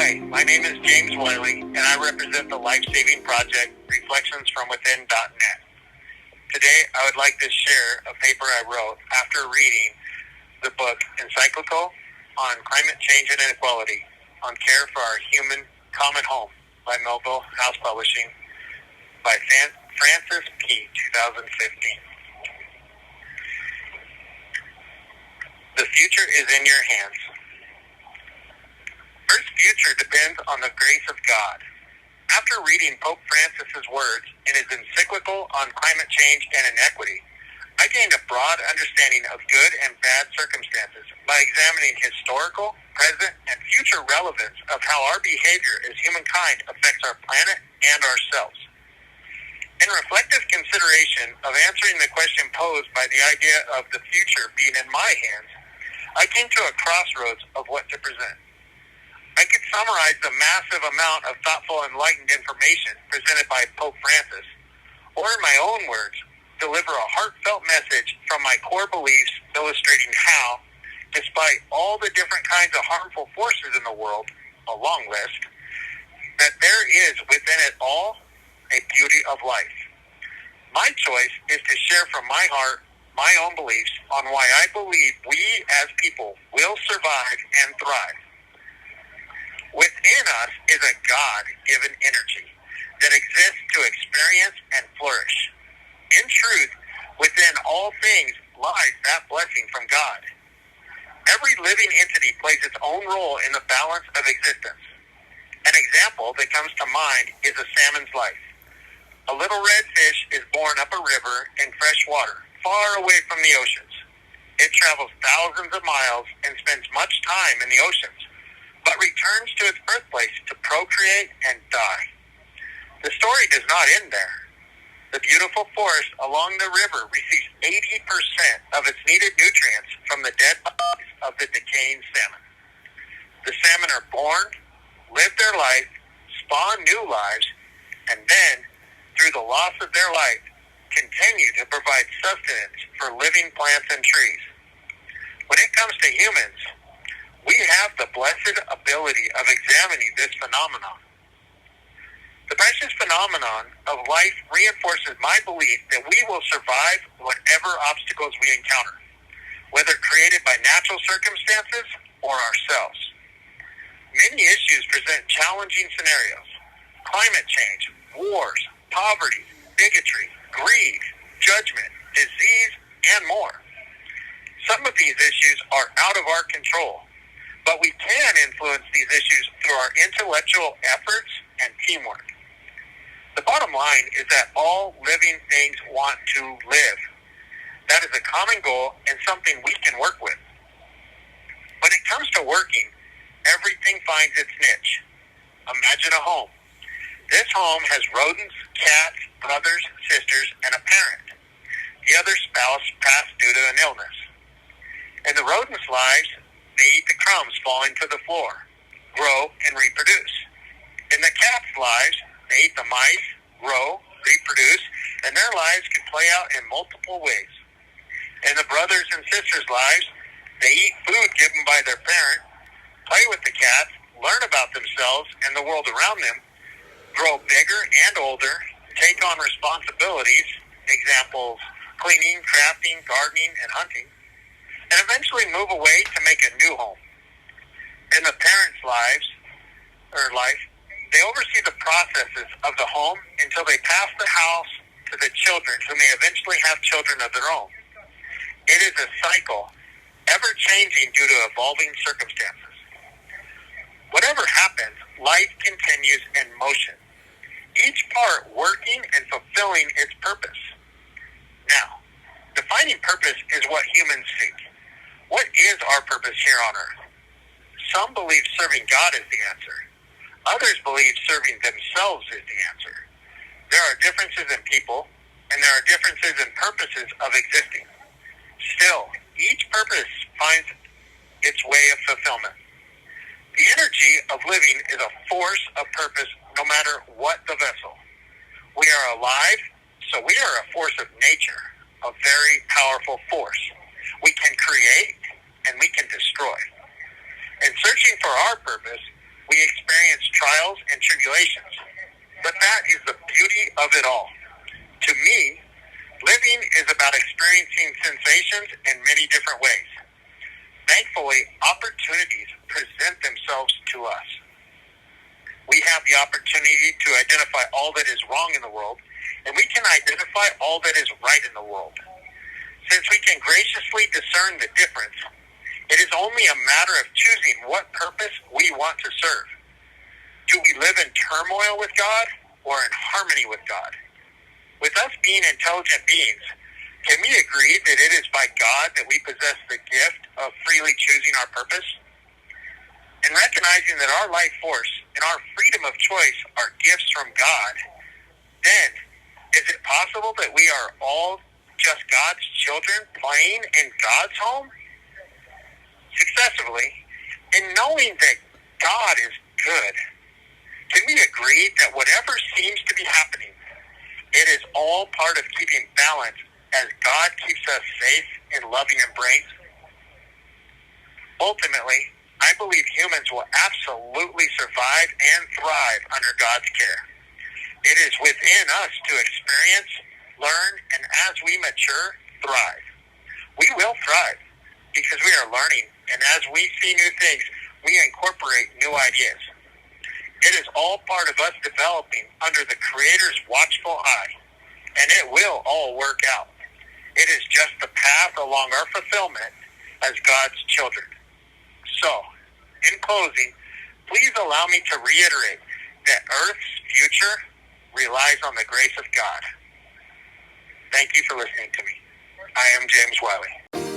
Hi, my name is James Wiley, and I represent the life-saving project reflectionsfromwithin.net. Today, I would like to share a paper I wrote after reading the book Encyclical on Climate Change and Inequality on Care for Our Human Common Home by Melville House Publishing by Francis P. 2015. The future is in your hands. Earth's future depends on the grace of God. After reading Pope Francis's words in his encyclical on climate change and inequity, I gained a broad understanding of good and bad circumstances by examining historical, present, and future relevance of how our behavior as humankind affects our planet and ourselves. In reflective consideration of answering the question posed by the idea of the future being in my hands, I came to a crossroads of what to present. I could summarize the massive amount of thoughtful, enlightened information presented by Pope Francis, or in my own words, deliver a heartfelt message from my core beliefs illustrating how, despite all the different kinds of harmful forces in the world, a long list, that there is within it all a beauty of life. My choice is to share from my heart my own beliefs on why I believe we as people will survive and thrive. Within us is a God-given energy that exists to experience and flourish. In truth, within all things lies that blessing from God. Every living entity plays its own role in the balance of existence. An example that comes to mind is a salmon's life. A little red fish is born up a river in fresh water, far away from the oceans. It travels thousands of miles and spends much time in the oceans, but returns to its birthplace to procreate and die. The story does not end there. The beautiful forest along the river receives 80% of its needed nutrients from the dead bodies of the decaying salmon. The salmon are born, live their life, spawn new lives, and then, through the loss of their life, continue to provide sustenance for living plants and trees. When it comes to humans, we have the blessed ability of examining this phenomenon. The precious phenomenon of life reinforces my belief that we will survive whatever obstacles we encounter, whether created by natural circumstances or ourselves. Many issues present challenging scenarios: climate change, wars, poverty, bigotry, greed, judgment, disease, and more. Some of these issues are out of our control, but we can influence these issues through our intellectual efforts and teamwork. The bottom line is that all living things want to live. That is a common goal and something we can work with. When it comes to working, everything finds its niche. Imagine a home. This home has rodents, cats, brothers, sisters, and a parent. The other spouse passed due to an illness. In the rodents' lives, they eat the crumbs falling to the floor, grow, and reproduce. In the cats' lives, they eat the mice, grow, reproduce, and their lives can play out in multiple ways. In the brothers and sisters' lives, they eat food given by their parent, play with the cats, learn about themselves and the world around them, grow bigger and older, take on responsibilities, examples, cleaning, crafting, gardening, and hunting, and eventually move away to make a new home. In the parents' life, they oversee the processes of the home until they pass the house to the children, who may eventually have children of their own. It is a cycle, ever-changing due to evolving circumstances. Whatever happens, life continues in motion, each part working and fulfilling its purpose. Now, defining purpose is what humans seek. What is our purpose here on earth? Some believe serving God is the answer. Others believe serving themselves is the answer. There are differences in people, and there are differences in purposes of existing. Still, each purpose finds its way of fulfillment. The energy of living is a force of purpose no matter what the vessel. We are alive, so we are a force of nature, a very powerful force. We can create and we can destroy. In searching for our purpose, we experience trials and tribulations. But that is the beauty of it all. To me, living is about experiencing sensations in many different ways. Thankfully, opportunities present themselves to us. We have the opportunity to identify all that is wrong in the world, and we can identify all that is right in the world. Since we can graciously discern the difference, it is only a matter of choosing what purpose we want to serve. Do we live in turmoil with God or in harmony with God? With us being intelligent beings, can we agree that it is by God that we possess the gift of freely choosing our purpose? And recognizing that our life force and our freedom of choice are gifts from God, then is it possible that we are all just God's children playing in God's home? Successively, in knowing that God is good, can we agree that whatever seems to be happening, it is all part of keeping balance as God keeps us safe in loving embrace? Ultimately, I believe humans will absolutely survive and thrive under God's care. It is within us to experience, learn, and as we mature, thrive. We will thrive because we are learning, and as we see new things, we incorporate new ideas. It is all part of us developing under the Creator's watchful eye, and it will all work out. It is just the path along our fulfillment as God's children. So, in closing, please allow me to reiterate that Earth's future relies on the grace of God. Thank you for listening to me. I am James Wiley.